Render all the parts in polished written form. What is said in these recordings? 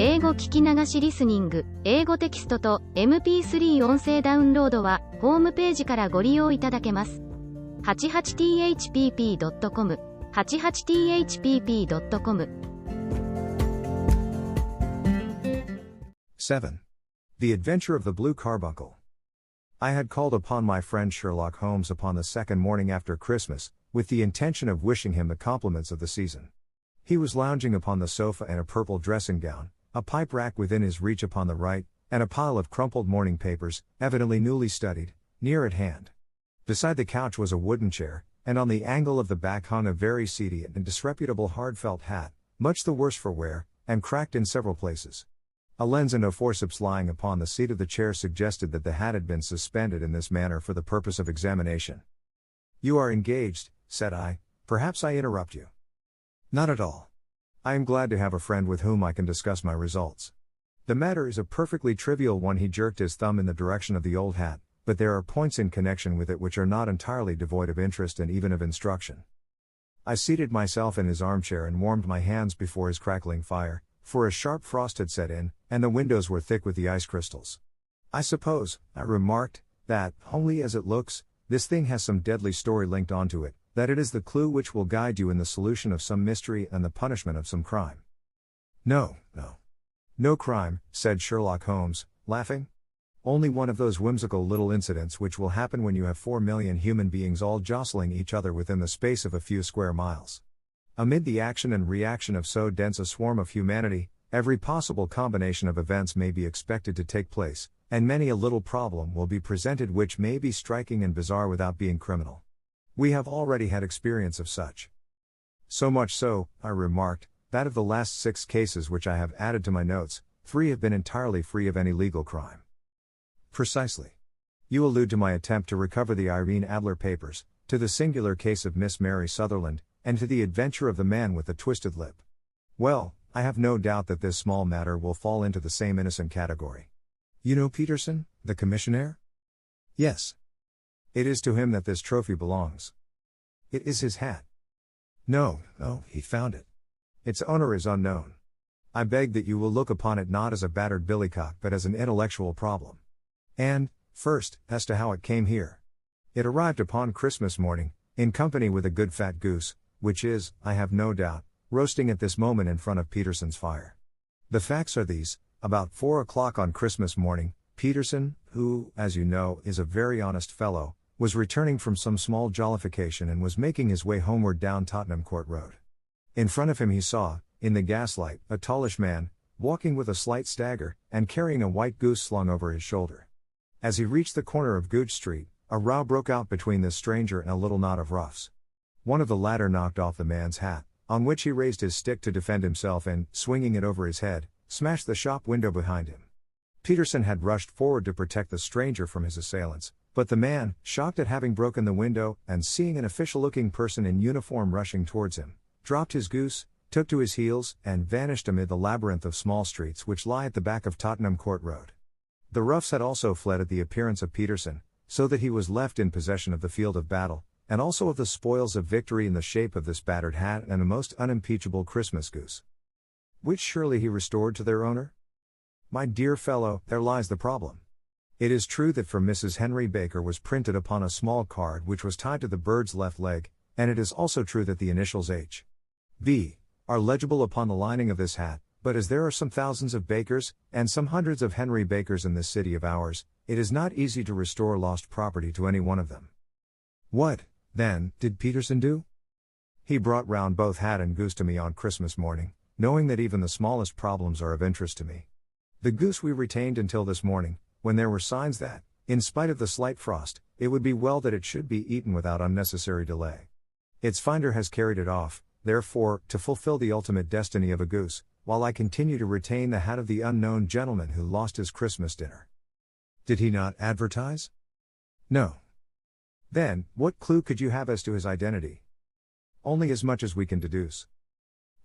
英語聞き流しリスニング、英語テキストと MP3 音声ダウンロードは、ホームページからご利用いただけます。88thpp.com、88thpp.com。 7. The Adventure of the Blue Carbuncle. I had called upon my friend Sherlock Holmes upon the second morning after Christmas, with the intention of wishing him the compliments of the season. He was lounging upon the sofa in a purple dressing gown, a pipe rack within his reach upon the right, and a pile of crumpled morning papers, evidently newly studied, near at hand. Beside the couch was a wooden chair, and on the angle of the back hung a very seedy and disreputable hard felt hat, much the worse for wear, and cracked in several places. A lens and a forceps lying upon the seat of the chair suggested that the hat had been suspended in this manner for the purpose of examination. "You are engaged," said I. "Perhaps I interrupt you." "Not at all. I am glad to have a friend with whom I can discuss my results. The matter is a perfectly trivial one." He jerked his thumb in the direction of the old hat, "but there are points in connection with it which are not entirely devoid of interest and even of instruction." I seated myself in his armchair and warmed my hands before his crackling fire, for a sharp frost had set in, and the windows were thick with the ice crystals. "I suppose," I remarked, "that, homely as it looks, this thing has some deadly story linked onto it, that it is the clue which will guide you in the solution of some mystery and the punishment of some crime." No crime," said Sherlock Holmes, laughing. "Only one of those whimsical little incidents which will happen when you have 4 million human beings all jostling each other within the space of a few square miles. Amid the action and reaction of so dense a swarm of humanity, every possible combination of events may be expected to take place, and many a little problem will be presented which may be striking and bizarre without being criminal. We have already had experience of such. So much so," I remarked, "that of the last 6 cases which I have added to my notes, 3 have been entirely free of any legal crime." "Precisely. You allude to my attempt to recover the Irene Adler papers, to the singular case of Miss Mary Sutherland, and to the adventure of the man with the twisted lip. Well, I have no doubt that this small matter will fall into the same innocent category. You know Peterson, the commissionaire?" "Yes. It is to him that this trophy belongs." "It is his hat." No, he found it. Its owner is unknown. I beg that you will look upon it not as a battered billycock but as an intellectual problem. And, first, as to how it came here. It arrived upon Christmas morning, in company with a good fat goose, which is, I have no doubt, roasting at this moment in front of Peterson's fire. The facts are these: about 4 o'clock on Christmas morning, Peterson, who, as you know, is a very honest fellow, was returning from some small jollification and was making his way homeward down Tottenham Court Road. In front of him he saw, in the gaslight, a tallish man, walking with a slight stagger, and carrying a white goose slung over his shoulder. As he reached the corner of Gooch Street, a row broke out between this stranger and a little knot of roughs. One of the latter knocked off the man's hat, on which he raised his stick to defend himself and, swinging it over his head, smashed the shop window behind him. Peterson had rushed forward to protect the stranger from his assailants, but the man, shocked at having broken the window, and seeing an official-looking person in uniform rushing towards him, dropped his goose, took to his heels, and vanished amid the labyrinth of small streets which lie at the back of Tottenham Court Road. The roughs had also fled at the appearance of Peterson, so that he was left in possession of the field of battle, and also of the spoils of victory in the shape of this battered hat and a most unimpeachable Christmas goose. Which surely he restored to their owner? My dear fellow, there lies the problem. It is true that for Mrs. Henry Baker was printed upon a small card which was tied to the bird's left leg, and it is also true that the initials H.B. are legible upon the lining of this hat, but as there are some thousands of Bakers, and some hundreds of Henry Bakers in this city of ours, it is not easy to restore lost property to any one of them. What, then, did Peterson do? He brought round both hat and goose to me on Christmas morning, knowing that even the smallest problems are of interest to me. The goose we retained until this morning, when there were signs that, in spite of the slight frost, it would be well that it should be eaten without unnecessary delay. Its finder has carried it off, therefore, to fulfill the ultimate destiny of a goose, while I continue to retain the hat of the unknown gentleman who lost his Christmas dinner. Did he not advertise? No. Then, what clue could you have as to his identity? Only as much as we can deduce.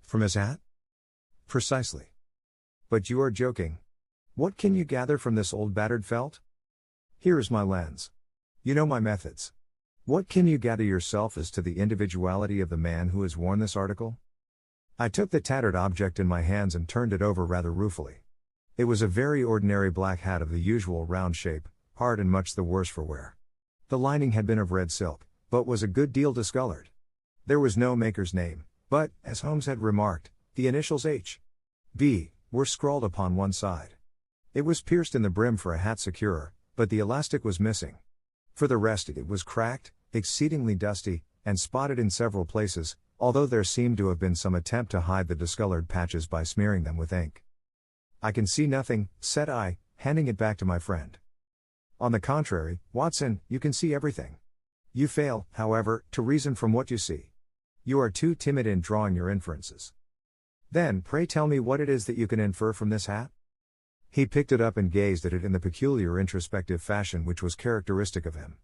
From his hat? Precisely. But you are joking. What can you gather from this old battered felt? Here is my lens. You know my methods. What can you gather yourself as to the individuality of the man who has worn this article? I took the tattered object in my hands and turned it over rather ruefully. It was a very ordinary black hat of the usual round shape, hard and much the worse for wear. The lining had been of red silk, but was a good deal discolored. There was no maker's name, but, as Holmes had remarked, the initials H.B. were scrawled upon one side. It was pierced in the brim for a hat securer, but the elastic was missing. For the rest it was cracked, exceedingly dusty, and spotted in several places, although there seemed to have been some attempt to hide the discolored patches by smearing them with ink. "I can see nothing," said I, handing it back to my friend. "On the contrary, Watson, you can see everything. You fail, however, to reason from what you see. You are too timid in drawing your inferences. Then pray tell me what it is that you can infer from this hat?" He picked it up and gazed at it in the peculiar introspective fashion which was characteristic of him.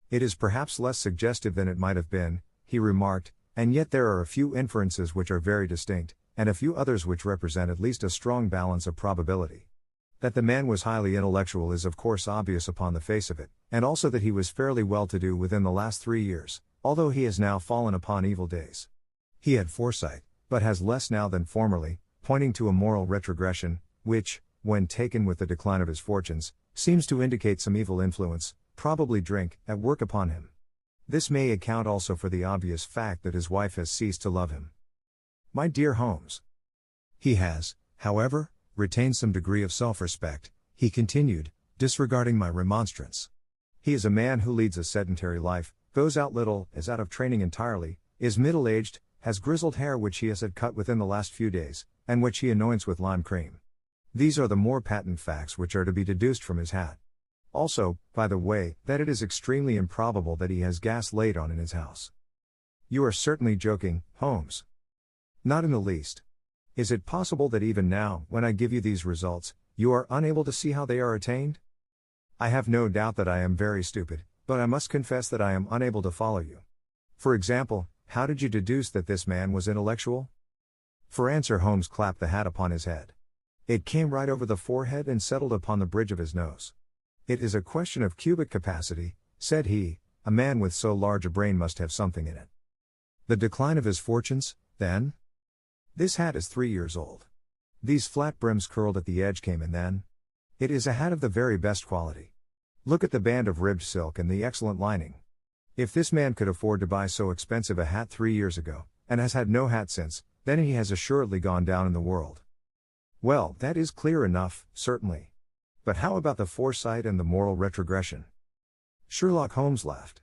"It is perhaps less suggestive than it might have been," he remarked, "and yet there are a few inferences which are very distinct, and a few others which represent at least a strong balance of probability. That the man was highly intellectual is of course obvious upon the face of it, and also that he was fairly well-to-do within the last 3 years, although he has now fallen upon evil days. He had foresight, but has less now than formerly, pointing to a moral retrogression, which, when taken with the decline of his fortunes, seems to indicate some evil influence, probably drink, at work upon him. This may account also for the obvious fact that his wife has ceased to love him. My dear Holmes. He has, however, retained some degree of self-respect," he continued, disregarding my remonstrance. "He is a man who leads a sedentary life, goes out little, is out of training entirely, is middle-aged, has grizzled hair which he has had cut within the last few days, and which he anoints with lime cream. These are the more patent facts which are to be deduced from his hat. Also, by the way, that it is extremely improbable that he has gas laid on in his house." "You are certainly joking, Holmes." "Not in the least. Is it possible that even now, when I give you these results, you are unable to see how they are attained? I have no doubt that I am very stupid, but I must confess that I am unable to follow you. For example, how did you deduce that this man was intellectual?" For answer Holmes clapped the hat upon his head. It came right over the forehead and settled upon the bridge of his nose. "It is a question of cubic capacity," said he. "A man with so large a brain must have something in it." "The decline of his fortunes, then?" "This hat is 3 years old. These flat brims curled at the edge came in then. It is a hat of the very best quality. Look at the band of ribbed silk and the excellent lining. If this man could afford to buy so expensive a hat 3 years ago, and has had no hat since, then he has assuredly gone down in the world." "Well, that is clear enough, certainly. But how about the foresight and the moral retrogression?" Sherlock Holmes laughed.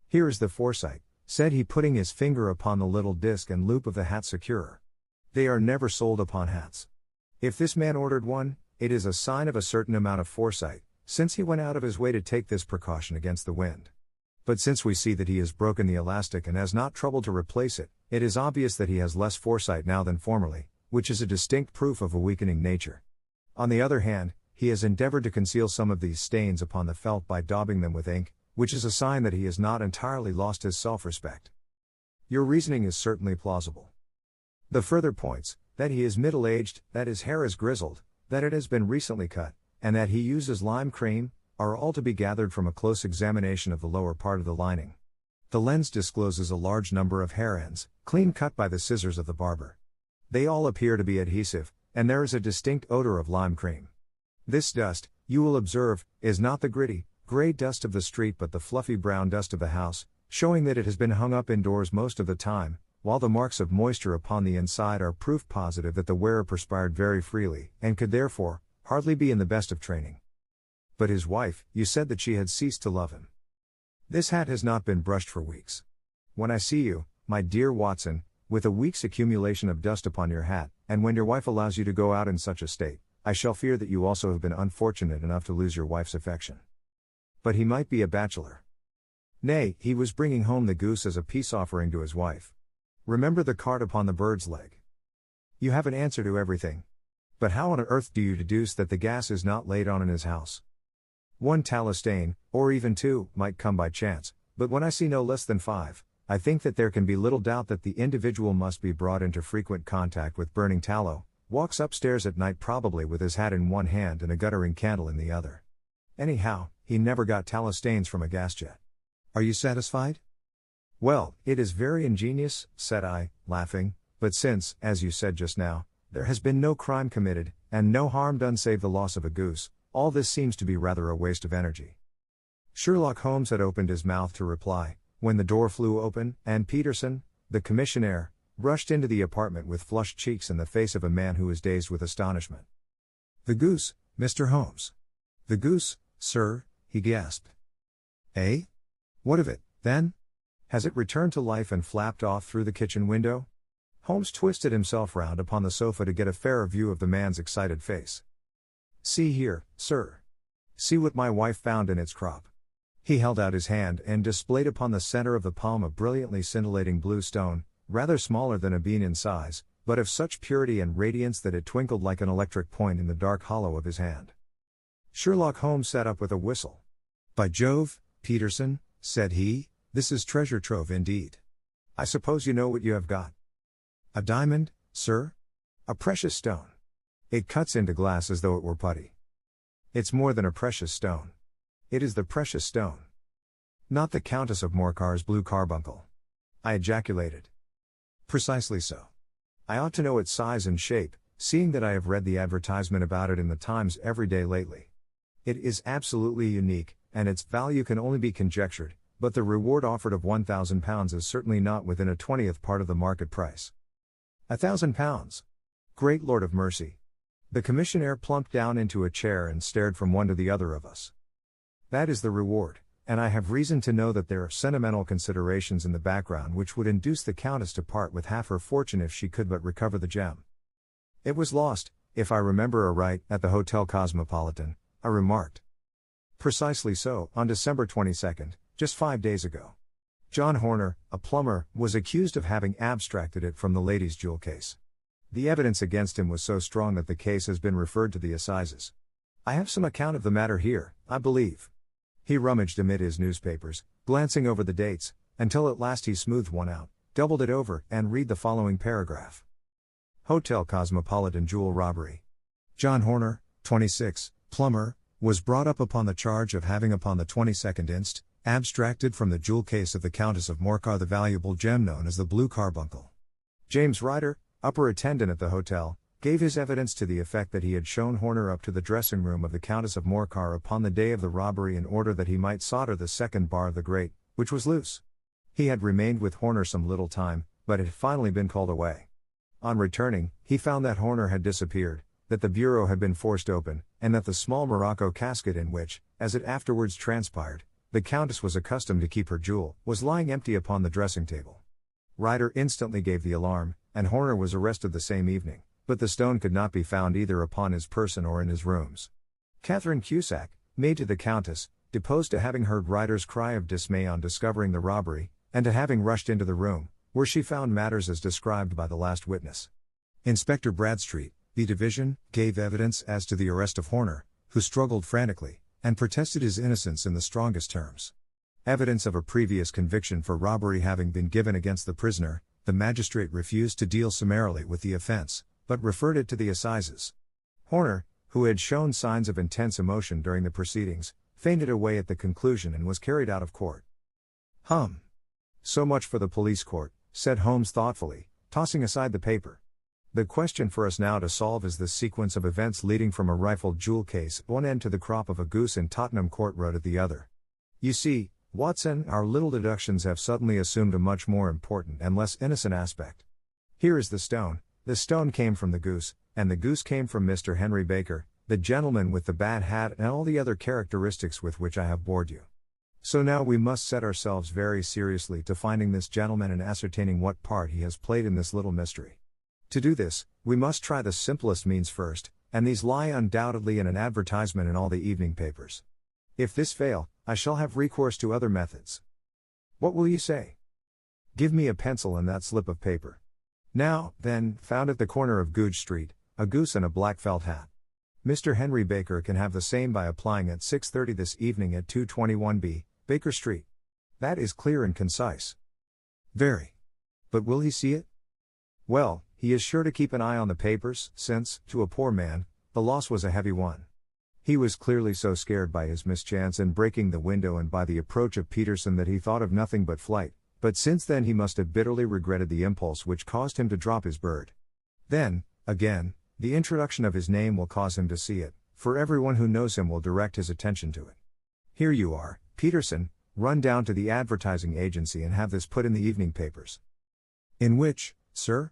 "Here is the foresight," said he, putting his finger upon the little disc and loop of the hat securer. "They are never sold upon hats. If this man ordered one, it is a sign of a certain amount of foresight, since he went out of his way to take this precaution against the wind. But since we see that he has broken the elastic and has not troubled to replace it, it is obvious that he has less foresight now than formerly, which is a distinct proof of a weakening nature. On the other hand, he has endeavored to conceal some of these stains upon the felt by daubing them with ink, which is a sign that he has not entirely lost his self-respect. Your reasoning is certainly plausible. The further points, that he is middle-aged, that his hair is grizzled, that it has been recently cut, and that he uses lime cream, are all to be gathered from a close examination of the lower part of the lining. The lens discloses a large number of hair ends, clean cut by the scissors of the barber. They all appear to be adhesive, and there is a distinct odor of lime cream. This dust, you will observe, is not the gritty, gray dust of the street but the fluffy brown dust of the house, showing that it has been hung up indoors most of the time, while the marks of moisture upon the inside are proof positive that the wearer perspired very freely, and could therefore, hardly be in the best of training. But his wife, you said that she had ceased to love him. This hat has not been brushed for weeks. When I see you, my dear Watson, with a week's accumulation of dust upon your hat, and when your wife allows you to go out in such a state, I shall fear that you also have been unfortunate enough to lose your wife's affection. But he might be a bachelor. Nay, he was bringing home the goose as a peace offering to his wife. Remember the cart upon the bird's leg. You have an answer to everything. But how on earth do you deduce that the gas is not laid on in his house? One tallow stain, or even two, might come by chance, but when I see no less than 5, I think that there can be little doubt that the individual must be brought into frequent contact with burning tallow, walks upstairs at night probably with his hat in one hand and a guttering candle in the other. Anyhow, he never got tallow stains from a gas jet. Are you satisfied? Well, it is very ingenious, said I, laughing, But since, as you said just now, there has been no crime committed, and no harm done save the loss of a goose, all this seems to be rather a waste of energy. Sherlock Holmes had opened his mouth to reply, when the door flew open, and Peterson, the commissionaire, rushed into the apartment with flushed cheeks and the face of a man who was dazed with astonishment. "The goose, Mr. Holmes." "The goose, sir," he gasped. "Eh? What of it, then? Has it returned to life and flapped off through the kitchen window?" Holmes twisted himself round upon the sofa to get a fairer view of the man's excited face. "See here, sir. See what my wife found in its crop." He held out his hand and displayed upon the center of the palm a brilliantly scintillating blue stone, rather smaller than a bean in size, but of such purity and radiance that it twinkled like an electric point in the dark hollow of his hand. Sherlock Holmes sat up with a whistle. "By Jove, Peterson," said he, "this is treasure trove indeed. I suppose you know what you have got." "A diamond, sir? A precious stone. It cuts into glass as though it were putty." "It's more than a precious stone. It is the precious stone." "Not the Countess of Morcar's blue carbuncle?" I ejaculated. "Precisely so. I ought to know its size and shape, seeing that I have read the advertisement about it in the Times every day lately. It is absolutely unique, and its value can only be conjectured, but the reward offered of £1,000 is certainly not within a 20th part of the market price." £1,000? Great Lord of mercy! The commissionaire plumped down into a chair and stared from one to the other of us. "That is the reward, and I have reason to know that there are sentimental considerations in the background which would induce the Countess to part with half her fortune if she could but recover the gem." "It was lost, if I remember aright, at the Hotel Cosmopolitan," I remarked. "Precisely so, on December 22nd, just 5 days ago. John Horner, a plumber, was accused of having abstracted it from the lady's jewel case. The evidence against him was so strong that the case has been referred to the assizes. I have some account of the matter here, I believe." He rummaged amid his newspapers, glancing over the dates, until at last he smoothed one out, doubled it over, and read the following paragraph. "Hotel Cosmopolitan jewel robbery. John Horner, 26, plumber, was brought up upon the charge of having upon the 22nd inst. Abstracted from the jewel case of the Countess of Morcar the valuable gem known as the blue carbuncle. James Ryder, upper attendant at the hotel, gave his evidence to the effect that he had shown Horner up to the dressing room of the Countess of Morcar upon the day of the robbery in order that he might solder the second bar of the grate, which was loose. He had remained with Horner some little time, but had finally been called away. On returning, he found that Horner had disappeared, that the bureau had been forced open, and that the small morocco casket in which, as it afterwards transpired, the Countess was accustomed to keep her jewel, was lying empty upon the dressing table. Ryder instantly gave the alarm, and Horner was arrested the same evening, but the stone could not be found either upon his person or in his rooms. Catherine Cusack, maid to the Countess, deposed to having heard Ryder's cry of dismay on discovering the robbery, and to having rushed into the room, where she found matters as described by the last witness. Inspector Bradstreet, the division, gave evidence as to the arrest of Horner, who struggled frantically, and protested his innocence in the strongest terms. Evidence of a previous conviction for robbery having been given against the prisoner, the magistrate refused to deal summarily with the offense, but referred it to the assizes. Horner, who had shown signs of intense emotion during the proceedings, fainted away at the conclusion and was carried out of court. So much for the police court, said Holmes thoughtfully, tossing aside the paper. The question for us now to solve is the sequence of events leading from a rifled jewel case at one end to the crop of a goose in Tottenham Court Road at the other. You see, Watson, our little deductions have suddenly assumed a much more important and less innocent aspect. Here is the stone came from the goose, and the goose came from Mr. Henry Baker, the gentleman with the bad hat and all the other characteristics with which I have bored you. So now we must set ourselves very seriously to finding this gentleman and ascertaining what part he has played in this little mystery. To do this, we must try the simplest means first, and these lie undoubtedly in an advertisement in all the evening papers. If this fail, I shall have recourse to other methods. What will you say? Give me a pencil and that slip of paper. Now, then, found at the corner of Goodge Street, a goose and a black felt hat. Mr. Henry Baker can have the same by applying at 6:30 this evening at 221B, Baker Street. That is clear and concise. Very. But will he see it? Well, he is sure to keep an eye on the papers, since, to a poor man, the loss was a heavy one. He was clearly so scared by his mischance in breaking the window and by the approach of Peterson that he thought of nothing but flight, but since then he must have bitterly regretted the impulse which caused him to drop his bird. Then, again, the introduction of his name will cause him to see it, for everyone who knows him will direct his attention to it. Here you are, Peterson, run down to the advertising agency and have this put in the evening papers. In which, sir?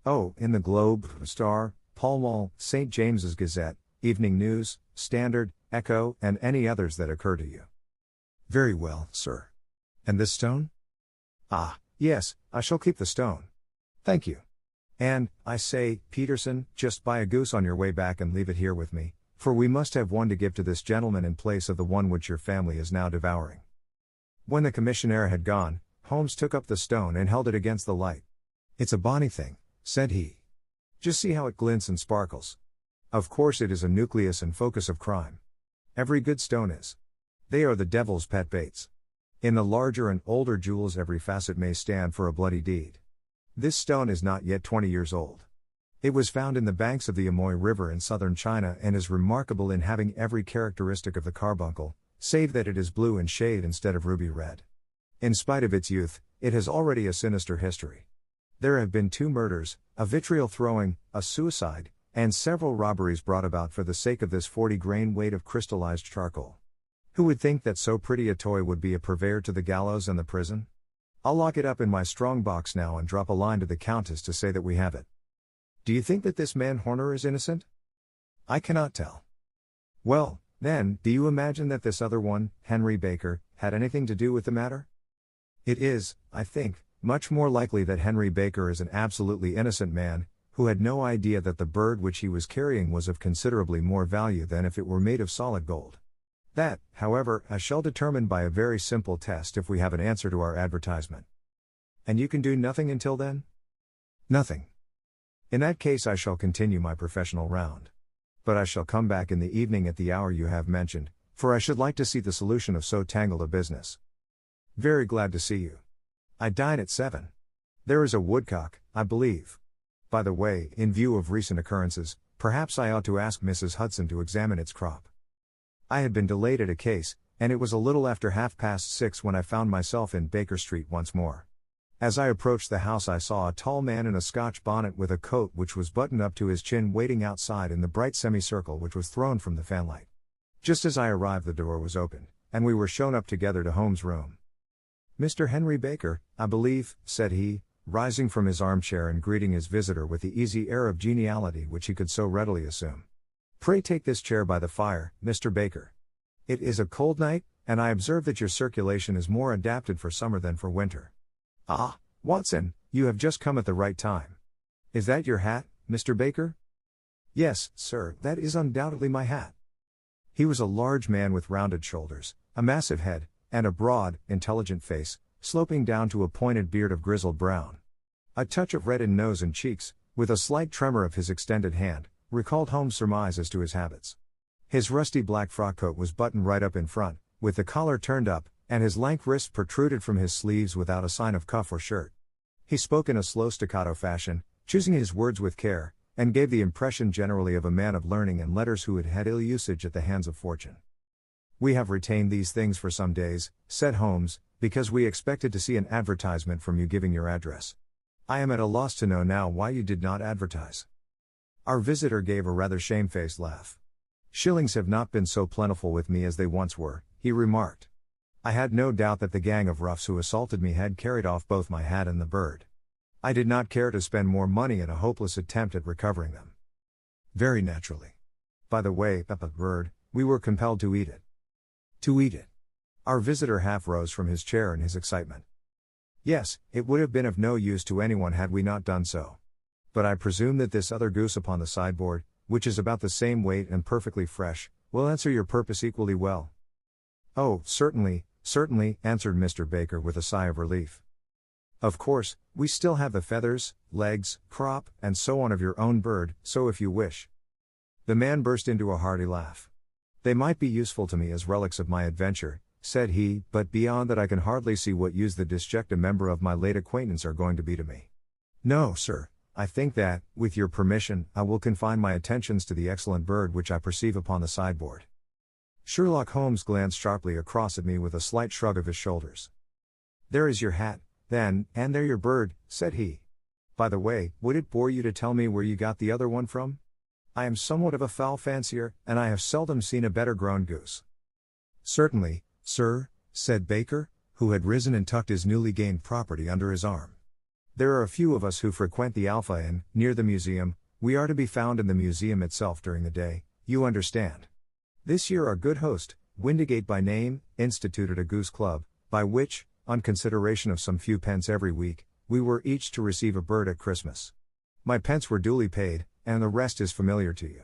Oh, in the Globe, Star, Pall Mall, St. James's Gazette, Evening News, Standard, Echo, and any others that occur to you. Very well, sir. And this stone? Ah, yes, I shall keep the stone. Thank you. And, I say, Peterson, just buy a goose on your way back and leave it here with me, for we must have one to give to this gentleman in place of the one which your family is now devouring. When the commissionaire had gone, Holmes took up the stone and held it against the light. It's a bonny thing, said he. Just see how it glints and sparkles. Of course it is a nucleus and focus of crime. Every good stone is. They are the devil's pet baits. In the larger and older jewels every facet may stand for a bloody deed. This stone is not yet 20 years old. It was found in the banks of the Amoy River in southern China and is remarkable in having every characteristic of the carbuncle, save that it is blue in shade instead of ruby red. In spite of its youth, it has already a sinister history. There have been 2 murders, a vitriol throwing, a suicide, and several robberies brought about for the sake of this 40-grain weight of crystallized charcoal. Who would think that so pretty a toy would be a purveyor to the gallows and the prison? I'll lock it up in my strong box now and drop a line to the Countess to say that we have it. Do you think that this man Horner is innocent? I cannot tell. Well, then, do you imagine that this other one, Henry Baker, had anything to do with the matter? It is, I think, much more likely that Henry Baker is an absolutely innocent man, who had no idea that the bird which he was carrying was of considerably more value than if it were made of solid gold. That, however, I shall determine by a very simple test if we have an answer to our advertisement. And you can do nothing until then? Nothing. In that case I shall continue my professional round. But I shall come back in the evening at the hour you have mentioned, for I should like to see the solution of so tangled a business. Very glad to see you. I dine at 7. There is a woodcock, I believe. By the way, in view of recent occurrences, perhaps I ought to ask Mrs. Hudson to examine its crop. I had been delayed at a case, and it was a little after 6:30 when I found myself in Baker Street once more. As I approached the house I saw a tall man in a Scotch bonnet with a coat which was buttoned up to his chin waiting outside in the bright semicircle which was thrown from the fanlight. Just as I arrived the door was opened, and we were shown up together to Holmes' room. Mr. Henry Baker, I believe, said he, rising from his armchair and greeting his visitor with the easy air of geniality which he could so readily assume. Pray take this chair by the fire, Mr. Baker. It is a cold night, and I observe that your circulation is more adapted for summer than for winter. Ah, Watson, you have just come at the right time. Is that your hat, Mr. Baker? Yes, sir, that is undoubtedly my hat. He was a large man with rounded shoulders, a massive head, and a broad, intelligent face, sloping down to a pointed beard of grizzled brown. A touch of red in nose and cheeks, with a slight tremor of his extended hand, recalled Holmes' surmise as to his habits. His rusty black frock coat was buttoned right up in front, with the collar turned up, and his lank wrists protruded from his sleeves without a sign of cuff or shirt. He spoke in a slow staccato fashion, choosing his words with care, and gave the impression generally of a man of learning and letters who had had ill usage at the hands of fortune. We have retained these things for some days, said Holmes, because we expected to see an advertisement from you giving your address. I am at a loss to know now why you did not advertise. Our visitor gave a rather shamefaced laugh. Shillings have not been so plentiful with me as they once were, he remarked. I had no doubt that the gang of roughs who assaulted me had carried off both my hat and the bird. I did not care to spend more money in a hopeless attempt at recovering them. Very naturally. By the way, bird, we were compelled to eat it. To eat it. Our visitor half rose from his chair in his excitement. Yes, it would have been of no use to anyone had we not done so. But I presume that this other goose upon the sideboard, which is about the same weight and perfectly fresh, will answer your purpose equally well. Oh, certainly, certainly, answered Mr. Baker with a sigh of relief. Of course, we still have the feathers, legs, crop, and so on of your own bird, so if you wish. The man burst into a hearty laugh. They might be useful to me as relics of my adventure, said he, but beyond that I can hardly see what use the disject a member of my late acquaintance are going to be to me. No, sir. I think that, with your permission, I will confine my attentions to the excellent bird which I perceive upon the sideboard. Sherlock Holmes glanced sharply across at me with a slight shrug of his shoulders. There is your hat, then, and there your bird, said he. By the way, would it bore you to tell me where you got the other one from? I am somewhat of a fowl fancier, and I have seldom seen a better grown goose. Certainly, sir, said Baker, who had risen and tucked his newly gained property under his arm. There are a few of us who frequent the Alpha Inn, near the museum. We are to be found in the museum itself during the day, you understand. This year our good host, Windigate by name, instituted a goose club, by which, on consideration of some few pence every week, we were each to receive a bird at Christmas. My pence were duly paid, and the rest is familiar to you.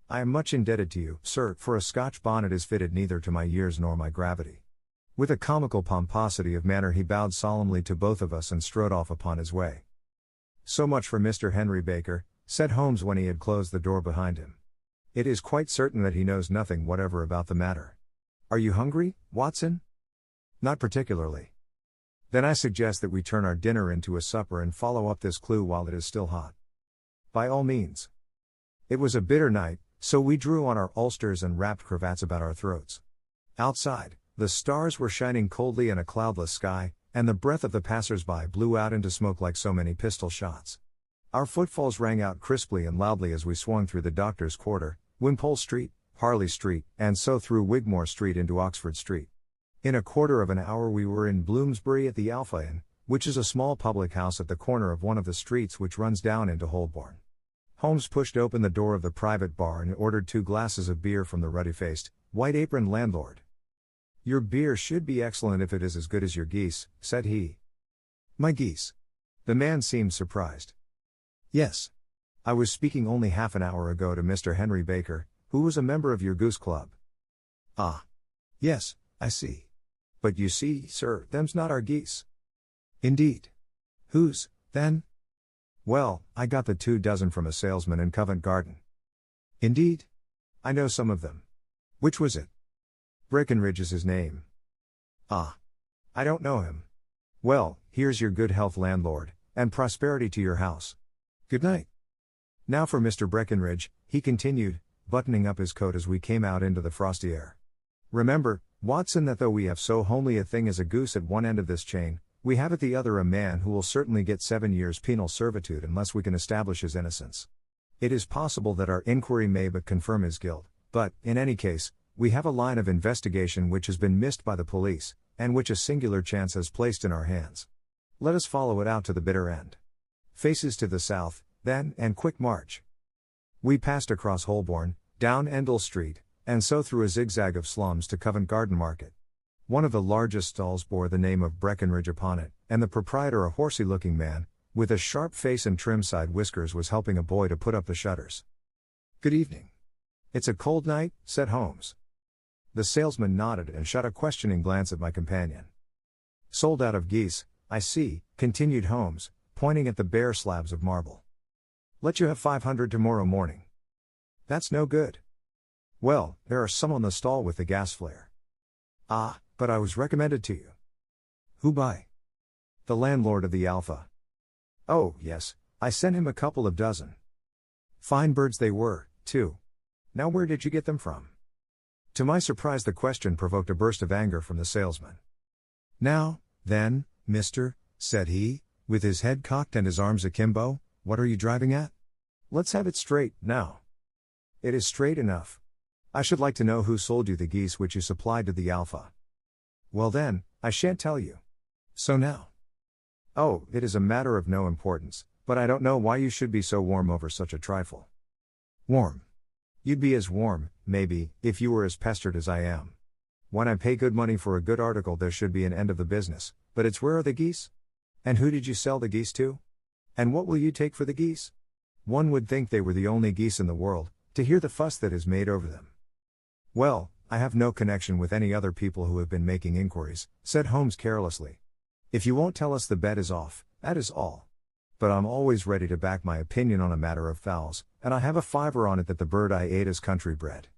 I am much indebted to you, sir, for a Scotch bonnet is fitted neither to my years nor my gravity. With a comical pomposity of manner he bowed solemnly to both of us and strode off upon his way. So much for Mr. Henry Baker, said Holmes when he had closed the door behind him. It is quite certain that he knows nothing whatever about the matter. Are you hungry, Watson? Not particularly. Then I suggest that we turn our dinner into a supper and follow up this clue while it is still hot. By all means. It was a bitter night, so we drew on our ulsters and wrapped cravats about our throats. Outside, the stars were shining coldly in a cloudless sky, and the breath of the passers-by blew out into smoke like so many pistol shots. Our footfalls rang out crisply and loudly as we swung through the Doctor's Quarter, Wimpole Street, Harley Street, and so through Wigmore Street into Oxford Street. In a quarter of an hour we were in Bloomsbury at the Alpha Inn, which is a small public house at the corner of one of the streets which runs down into Holborn. Holmes pushed open the door of the private bar and ordered 2 glasses of beer from the ruddy-faced, white-aproned landlord. Your beer should be excellent if it is as good as your geese, said he. My geese? The man seemed surprised. Yes. I was speaking only half an hour ago to Mr. Henry Baker, who was a member of your goose club. Ah. Yes, I see. But you see, sir, them's not our geese. Indeed. Whose, then? Well, I got the 2 dozen from a salesman in Covent Garden. Indeed? I know some of them. Which was it? Breckenridge is his name. Ah. I don't know him. Well, here's your good health, landlord, and prosperity to your house. Good night. Now for Mr. Breckenridge, he continued, buttoning up his coat as we came out into the frosty air. Remember, Watson, that though we have so homely a thing as a goose at one end of this chain, we have at the other a man who will certainly get 7 years penal servitude unless we can establish his innocence. It is possible that our inquiry may but confirm his guilt, but, in any case, we have a line of investigation which has been missed by the police, and which a singular chance has placed in our hands. Let us follow it out to the bitter end. Faces to the south, then, and quick march. We passed across Holborn, down Endell Street, and so through a zigzag of slums to Covent Garden Market. One of the largest stalls bore the name of Breckenridge upon it, and the proprietor, a horsey-looking man, with a sharp face and trim side whiskers, was helping a boy to put up the shutters. Good evening. It's a cold night, said Holmes. The salesman nodded and shot a questioning glance at my companion. Sold out of geese, I see, continued Holmes, pointing at the bare slabs of marble. Let you have 500 tomorrow morning. That's no good. Well, there are some on the stall with the gas flare. Ah, but I was recommended to you. Who by? The landlord of the Alpha. Oh, yes, I sent him a couple of dozen. Fine birds they were, too. Now where did you get them from? To my surprise the question provoked a burst of anger from the salesman. Now, then, mister, said he, with his head cocked and his arms akimbo, what are you driving at? Let's have it straight, now. It is straight enough. I should like to know who sold you the geese which you supplied to the Alpha. Well then, I shan't tell you. So now. Oh, it is a matter of no importance, but I don't know why you should be so warm over such a trifle. Warm. You'd be as warm, maybe, if you were as pestered as I am. When I pay good money for a good article there should be an end of the business, but it's where are the geese? And who did you sell the geese to? And what will you take for the geese? One would think they were the only geese in the world, to hear the fuss that is made over them. Well, I have no connection with any other people who have been making inquiries, said Holmes carelessly. If you won't tell us the bet is off, that is all. But I'm always ready to back my opinion on a matter of fowls, and I have a fiver on it that the bird I ate is country bred.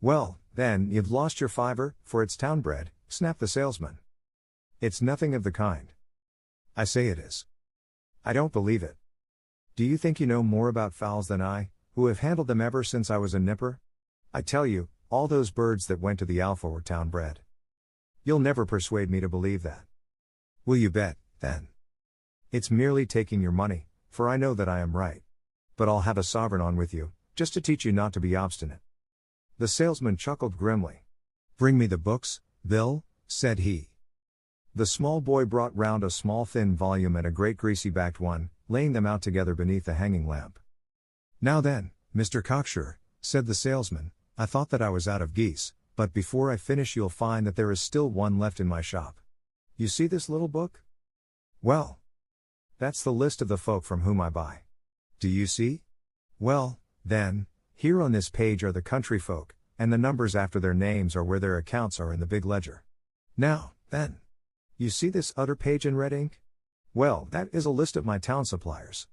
Well, then, you've lost your fiver, for it's town bred, snapped the salesman. It's nothing of the kind. I say it is. I don't believe it. Do you think you know more about fowls than I, who have handled them ever since I was a nipper? I tell you, all those birds that went to the Alpha were town bred. You'll never persuade me to believe that. Will you bet, then. It's merely taking your money, for I know that I am right. But I'll have a sovereign on with you, just to teach you not to be obstinate. The salesman chuckled grimly. Bring me the books, Bill, said he. The small boy brought round a small thin volume and a great greasy-backed one, laying them out together beneath the hanging lamp. Now then, Mr. Cocksure, said the salesman, I thought that I was out of geese, but before I finish you'll find that there is still one left in my shop. You see this little book? Well, that's the list of the folk from whom I buy. Do you see? Well, then, here on this page are the country folk, and the numbers after their names are where their accounts are in the big ledger. Now, then. You see this other page in red ink? Well, that is a list of my town suppliers.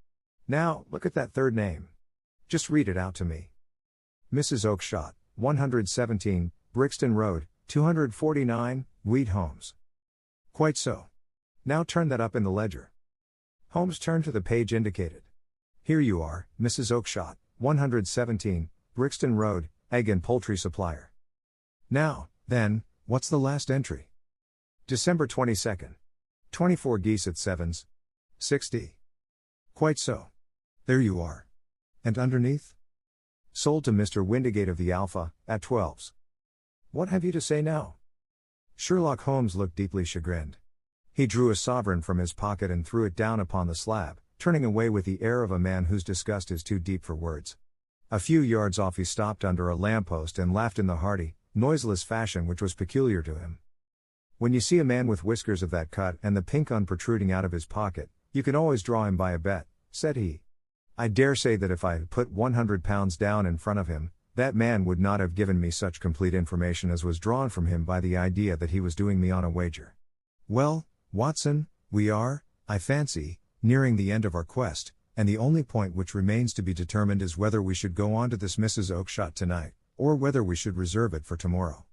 Now, look at that third name. Just read it out to me. Mrs. Oakshott, 117, Brixton Road, 249, Wheat Homes. Quite so. Now turn that up in the ledger. Holmes turned to the page indicated. Here you are, Mrs. Oakshott, 117, Brixton Road, Egg and Poultry Supplier. Now, then, what's the last entry? December 22nd. 24 geese at sevens. 60. Quite so. There you are. And underneath? Sold to Mr. Windigate of the Alpha, at 12s. What have you to say now? Sherlock Holmes looked deeply chagrined. He drew a sovereign from his pocket and threw it down upon the slab, turning away with the air of a man whose disgust is too deep for words. A few yards off he stopped under a lamppost and laughed in the hearty, noiseless fashion which was peculiar to him. When you see a man with whiskers of that cut and the pink un protruding out of his pocket, you can always draw him by a bet, said he. I dare say that if I had put £100 down in front of him, that man would not have given me such complete information as was drawn from him by the idea that he was doing me on a wager. Well, Watson, we are, I fancy, nearing the end of our quest, and the only point which remains to be determined is whether we should go on to this Mrs. Oakshott tonight, or whether we should reserve it for tomorrow.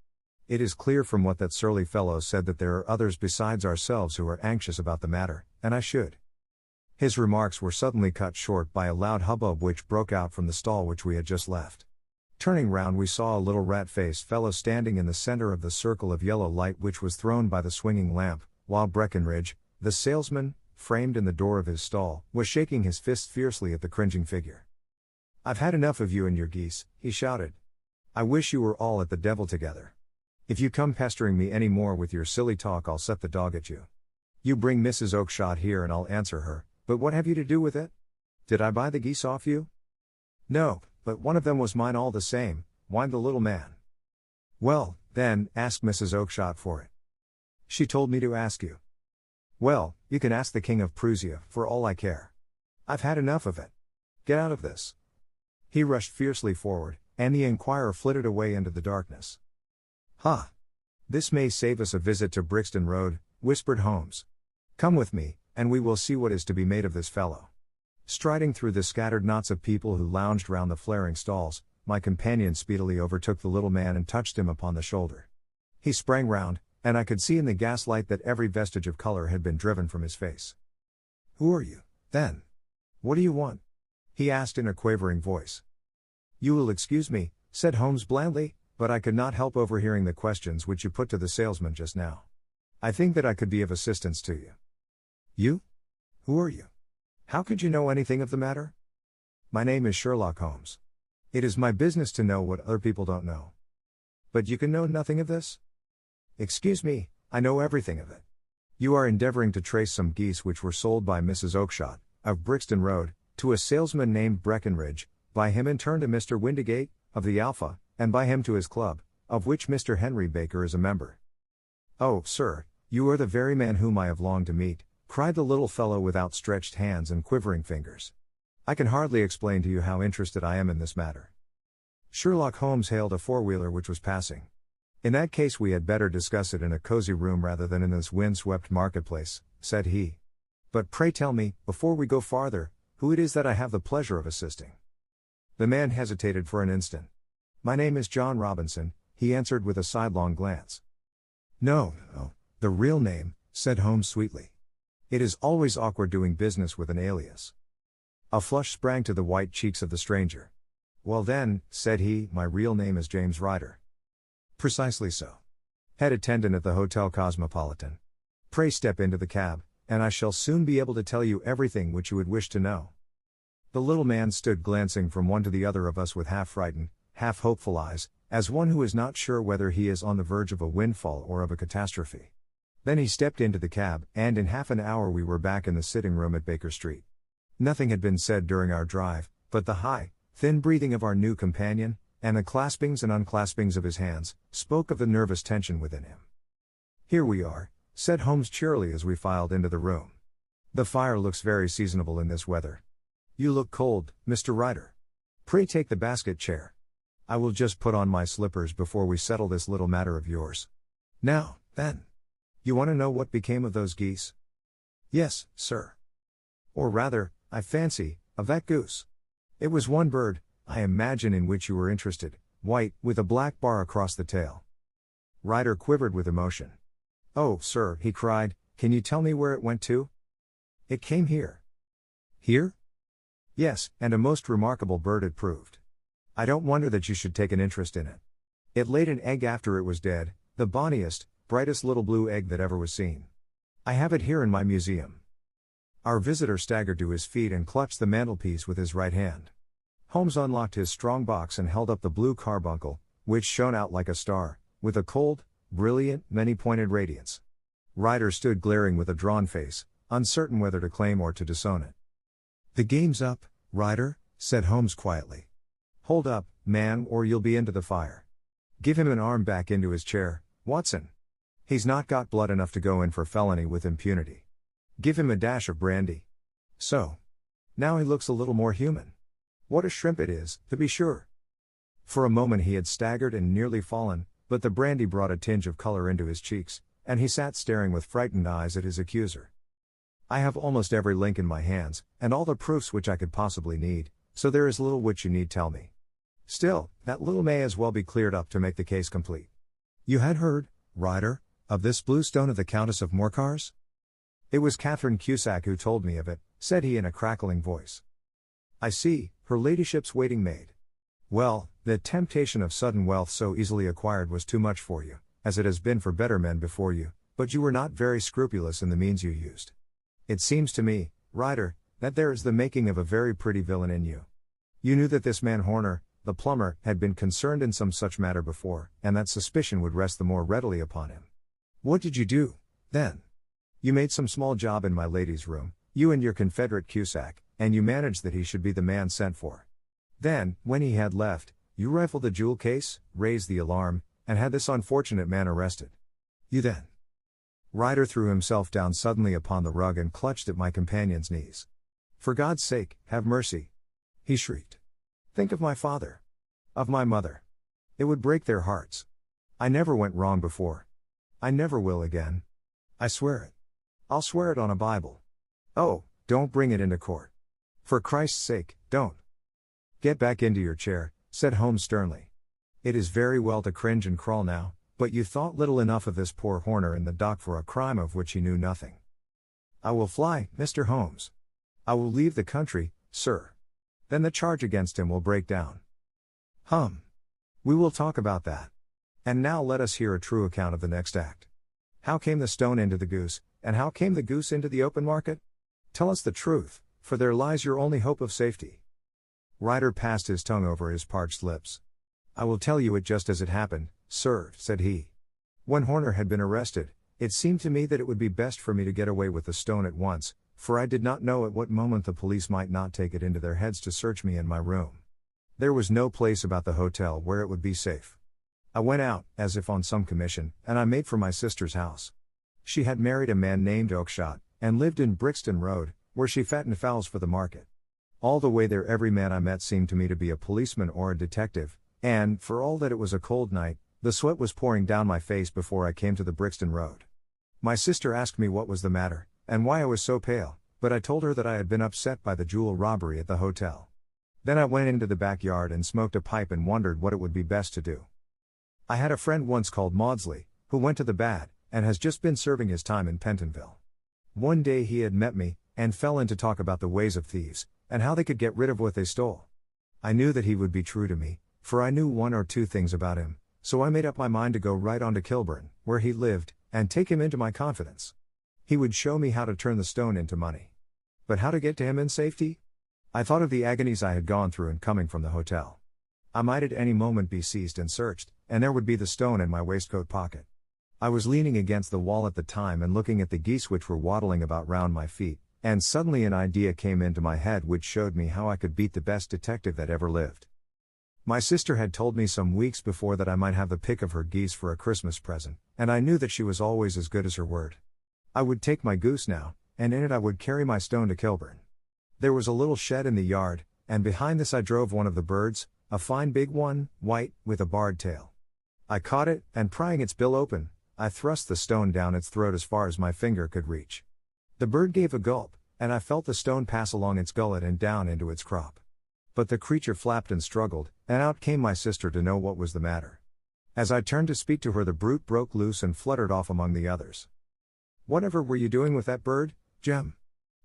It is clear from what that surly fellow said that there are others besides ourselves who are anxious about the matter, and I should. His remarks were suddenly cut short by a loud hubbub which broke out from the stall which we had just left. Turning round we saw a little rat-faced fellow standing in the center of the circle of yellow light which was thrown by the swinging lamp, while Breckenridge, the salesman, framed in the door of his stall, was shaking his fist fiercely at the cringing figure. I've had enough of you and your geese, he shouted. I wish you were all at the devil together. If you come pestering me any more with your silly talk I'll set the dog at you. You bring Mrs. Oakshott here and I'll answer her, but what have you to do with it? Did I buy the geese off you? No, but one of them was mine all the same, whined the little man. Well, then, ask Mrs. Oakshott for it. She told me to ask you. Well, you can ask the King of Prussia, for all I care. I've had enough of it. Get out of this. He rushed fiercely forward, and the inquirer flitted away into the darkness. Ha! This may save us a visit to Brixton Road, whispered Holmes. Come with me, and we will see what is to be made of this fellow. Striding through the scattered knots of people who lounged round the flaring stalls, my companion speedily overtook the little man and touched him upon the shoulder. He sprang round, and I could see in the gaslight that every vestige of color had been driven from his face. Who are you, then? What do you want? He asked in a quavering voice. You will excuse me, said Holmes blandly, but I could not help overhearing the questions which you put to the salesman just now. I think that I could be of assistance to you. You? Who are you? How could you know anything of the matter? My name is Sherlock Holmes. It is my business to know what other people don't know. But you can know nothing of this? Excuse me, I know everything of it. You are endeavoring to trace some geese which were sold by Mrs. Oakshott, of Brixton Road, to a salesman named Breckenridge, by him in turn to Mr. Windigate, of the Alpha, and by him to his club, of which Mr. Henry Baker is a member. Oh, sir, you are the very man whom I have longed to meet, cried the little fellow with outstretched hands and quivering fingers. I can hardly explain to you how interested I am in this matter. Sherlock Holmes hailed a four-wheeler which was passing. In that case we had better discuss it in a cozy room rather than in this wind-swept marketplace, said he. But pray tell me, before we go farther, who it is that I have the pleasure of assisting. The man hesitated for an instant. My name is John Robinson, he answered with a sidelong glance. No, the real name, said Holmes sweetly. It is always awkward doing business with an alias. A flush sprang to the white cheeks of the stranger. Well then, said he, my real name is James Ryder. Precisely so. Head attendant at the Hotel Cosmopolitan. Pray step into the cab, and I shall soon be able to tell you everything which you would wish to know." The little man stood glancing from one to the other of us with half-frightened, half-hopeful eyes, as one who is not sure whether he is on the verge of a windfall or of a catastrophe. Then he stepped into the cab, and in half an hour we were back in the sitting room at Baker Street. Nothing had been said during our drive, but the high, thin breathing of our new companion, and the claspings and unclaspings of his hands, spoke of the nervous tension within him. "Here we are," said Holmes cheerily as we filed into the room. "The fire looks very seasonable in this weather. You look cold, Mr. Ryder. Pray take the basket chair. I will just put on my slippers before we settle this little matter of yours. Now, then. You want to know what became of those geese?" "Yes, sir. Or rather, I fancy, of that goose. It was one bird, I imagine, in which you were interested, white, with a black bar across the tail." Ryder quivered with emotion. "Oh, sir," he cried, "can you tell me where it went to?" "It came here." "Here?" "Yes, and a most remarkable bird it proved. I don't wonder that you should take an interest in it. It laid an egg after it was dead, the bonniest, brightest little blue egg that ever was seen. I have it here in my museum." Our visitor staggered to his feet and clutched the mantelpiece with his right hand. Holmes unlocked his strong box and held up the blue carbuncle, which shone out like a star, with a cold, brilliant, many-pointed radiance. Ryder stood glaring with a drawn face, uncertain whether to claim or to disown it. "The game's up, Ryder," said Holmes quietly. "Hold up, man, or you'll be into the fire. Give him an arm back into his chair, Watson. He's not got blood enough to go in for felony with impunity. Give him a dash of brandy. So. Now he looks a little more human. What a shrimp it is, to be sure." For a moment he had staggered and nearly fallen, but the brandy brought a tinge of color into his cheeks, and he sat staring with frightened eyes at his accuser. "I have almost every link in my hands, and all the proofs which I could possibly need, so there is little which you need tell me. Still, that little may as well be cleared up to make the case complete. You had heard, Ryder, of this blue stone of the Countess of Morcar's?" "It was Catherine Cusack who told me of it," said he in a crackling voice. "I see, her ladyship's waiting maid. Well, the temptation of sudden wealth so easily acquired was too much for you, as it has been for better men before you, but you were not very scrupulous in the means you used. It seems to me, Ryder, that there is the making of a very pretty villain in you. You knew that this man Horner, the plumber, had been concerned in some such matter before, and that suspicion would rest the more readily upon him. What did you do, then? You made some small job in my lady's room, you and your confederate Cusack, and you managed that he should be the man sent for. Then, when he had left, you rifled the jewel case, raised the alarm, and had this unfortunate man arrested. You then." Ryder threw himself down suddenly upon the rug and clutched at my companion's knees. "For God's sake, have mercy!" he shrieked. "Think of my father. Of my mother. It would break their hearts. I never went wrong before. I never will again. I swear it. I'll swear it on a Bible. Oh, don't bring it into court. For Christ's sake, don't." "Get back into your chair," said Holmes sternly. "It is very well to cringe and crawl now, but you thought little enough of this poor Horner in the dock for a crime of which he knew nothing." "I will fly, Mr. Holmes. I will leave the country, sir. Then the charge against him will break down." We will talk about that. And now let us hear a true account of the next act. How came the stone into the goose, and how came the goose into the open market? Tell us the truth, for there lies your only hope of safety." Ryder passed his tongue over his parched lips. "I will tell you it just as it happened, sir," said he. "When Horner had been arrested, it seemed to me that it would be best for me to get away with the stone at once, for I did not know at what moment the police might not take it into their heads to search me in my room. There was no place about the hotel where it would be safe. I went out, as if on some commission, and I made for my sister's house. She had married a man named Oakshott, and lived in Brixton Road, where she fattened fowls for the market. All the way there every man I met seemed to me to be a policeman or a detective, and, for all that it was a cold night, the sweat was pouring down my face before I came to the Brixton Road. My sister asked me what was the matter, and why I was so pale, but I told her that I had been upset by the jewel robbery at the hotel. Then I went into the backyard and smoked a pipe and wondered what it would be best to do. I had a friend once called Maudsley, who went to the bad, and has just been serving his time in Pentonville. One day he had met me, and fell in to talk about the ways of thieves, and how they could get rid of what they stole. I knew that he would be true to me, for I knew one or two things about him, so I made up my mind to go right on to Kilburn, where he lived, and take him into my confidence. He would show me how to turn the stone into money. But how to get to him in safety? I thought of the agonies I had gone through in coming from the hotel. I might at any moment be seized and searched, and there would be the stone in my waistcoat pocket. I was leaning against the wall at the time and looking at the geese which were waddling about round my feet, and suddenly an idea came into my head which showed me how I could beat the best detective that ever lived. My sister had told me some weeks before that I might have the pick of her geese for a Christmas present, and I knew that she was always as good as her word. I would take my goose now, and in it I would carry my stone to Kilburn. There was a little shed in the yard, and behind this I drove one of the birds, a fine big one, white, with a barred tail. I caught it, and prying its bill open, I thrust the stone down its throat as far as my finger could reach. The bird gave a gulp, and I felt the stone pass along its gullet and down into its crop. But the creature flapped and struggled, and out came my sister to know what was the matter. As I turned to speak to her, the brute broke loose and fluttered off among the others. "Whatever were you doing with that bird, Jem?"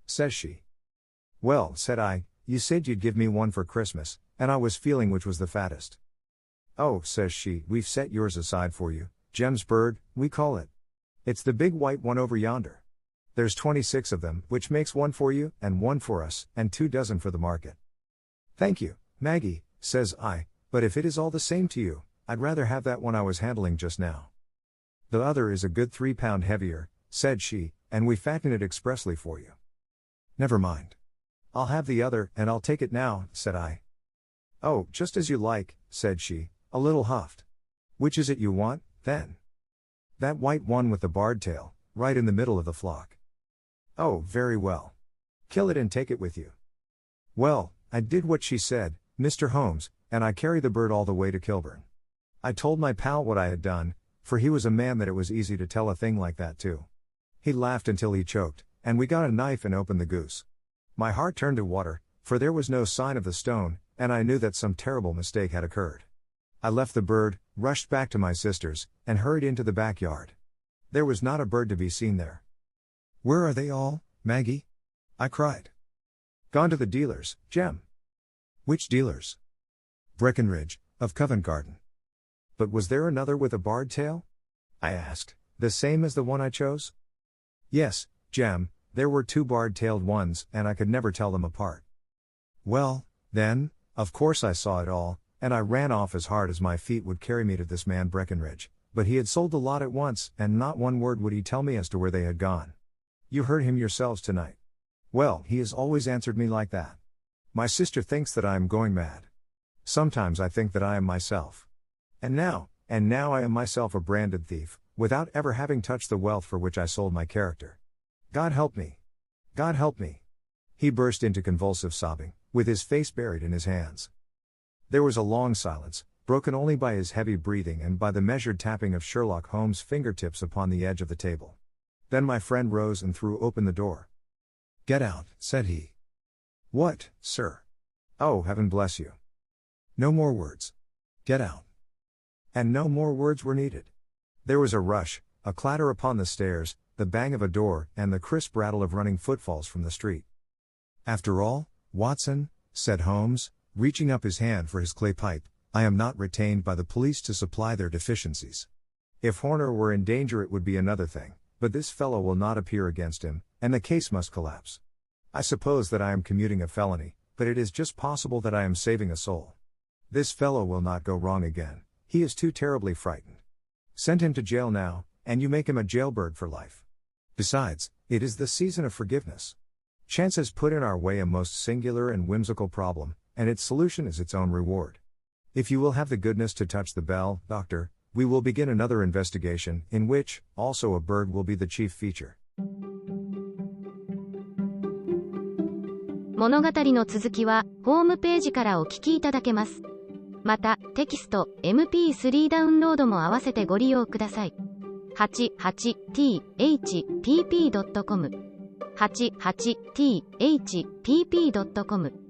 says she. "Well," said I, "you said you'd give me one for Christmas, and I was feeling which was the fattest." "Oh," says she, "we've set yours aside for you, Jem's bird, we call it. It's the big white one over yonder. There's 26 of them, which makes one for you, and one for us, and 2 dozen for the market." "Thank you, Maggie," says I, "but if it is all the same to you, I'd rather have that one I was handling just now." "The other is a good 3 pound heavier," said she, "and we fatten it expressly for you." "Never mind. I'll have the other, and I'll take it now," said I. "Oh, just as you like," said she, a little huffed. "Which is it you want, then?" "That white one with the barred tail, right in the middle of the flock." "Oh, very well. Kill it and take it with you." Well, I did what she said, Mr. Holmes, and I carried the bird all the way to Kilburn. I told my pal what I had done, for he was a man that it was easy to tell a thing like that to. He laughed until he choked, and we got a knife and opened the goose. My heart turned to water, for there was no sign of the stone, and I knew that some terrible mistake had occurred. I left the bird, rushed back to my sister's, and hurried into the backyard. There was not a bird to be seen there. "Where are they all, Maggie?" I cried. "Gone to the dealers, Jem." "Which dealers?" "Breckenridge, of Covent Garden." "But was there another with a barred tail?" I asked, "the same as the one I chose?" "Yes, Jem, there were 2 barred-tailed ones, and I could never tell them apart." Well, then, of course I saw it all, and I ran off as hard as my feet would carry me to this man Breckenridge, but he had sold the lot at once, and not one word would he tell me as to where they had gone. You heard him yourselves tonight. Well, he has always answered me like that. My sister thinks that I am going mad. Sometimes I think that I am myself. And now I am myself a branded thief, without ever having touched the wealth for which I sold my character. God help me! God help me! He burst into convulsive sobbing, with his face buried in his hands. There was a long silence, broken only by his heavy breathing and by the measured tapping of Sherlock Holmes' fingertips upon the edge of the table. Then my friend rose and threw open the door. "Get out," said he. "What, sir?" "Oh, heaven bless you." "No more words. Get out." And no more words were needed. There was a rush, a clatter upon the stairs, the bang of a door, and the crisp rattle of running footfalls from the street. "After all, Watson," said Holmes, reaching up his hand for his clay pipe, "I am not retained by the police to supply their deficiencies. If Horner were in danger it would be another thing, but this fellow will not appear against him, and the case must collapse. I suppose that I am commuting a felony, but it is just possible that I am saving a soul. This fellow will not go wrong again, he is too terribly frightened. Send him to jail now, and you make him a jailbird for life. Besides, it is the season of forgiveness. Chance has put in our way a most singular and whimsical problem, and its solution is its own reward. If you will have the goodness to touch the bell, Doctor, we will begin another investigation, in which, also a bird will be the chief feature." 物語の続きは、ホームページからお聞きいただけます。また、テキスト、MP3 ダウンロードも合わせてご利用ください。88thpp.com 88thpp.com